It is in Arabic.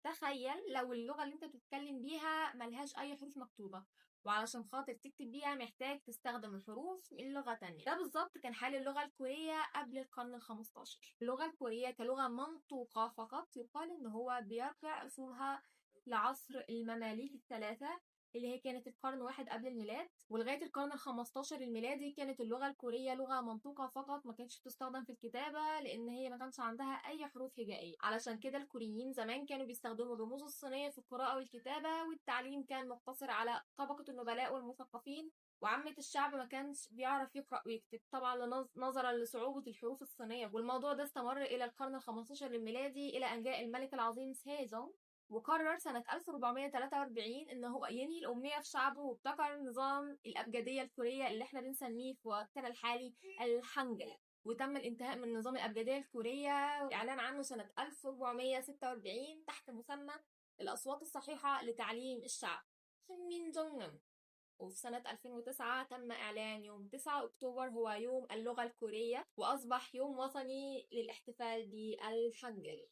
تخيل لو اللغة اللي انت بتتكلم بيها ملهاش اي حروف مكتوبة، وعلشان خاطر تكتب بيها محتاج تستخدم الحروف من لغة تانية. ده بالظبط كان حال اللغة الكورية قبل القرن ال15. اللغة الكورية كلغة منطوقة فقط يقال ان هو بيرجع اصولها لعصر المماليك الثلاثة، اللي هي كانت القرن واحد قبل الميلاد، ولغاية القرن ال15 الميلادي كانت اللغة الكورية لغة منطوقة فقط، ما كانتش بتستخدم في الكتابة لأن هي ما كانش عندها أي حروف هجائية. علشان كده الكوريين زمان كانوا بيستخدموا الرموز الصينية في القراءة والكتابة، والتعليم كان مقتصر على طبقة النبلاء والمثقفين، وعامة الشعب ما كانش بيعرف يقرأ ويكتب طبعا نظرا لصعوبة الحروف الصينية. والموضوع ده استمر إلى القرن ال15 الميلادي، إلى أن جاء الملك العظيم سيجونج وقرر سنة 1443 إن هو ينهي الأمية في شعبه، وابتكر نظام الأبجدية الكورية اللي احنا بنسميه في وقتنا الحالي الحنجل. وتم الانتهاء من نظام الأبجدية الكورية والإعلان عنه سنة 1446 تحت مسمى الأصوات الصحيحة لتعليم الشعب خنمينجونغنم. وفي سنة 2009 تم إعلان يوم 9 أكتوبر هو يوم اللغة الكورية، وأصبح يوم وطني للاحتفال بالحنجل.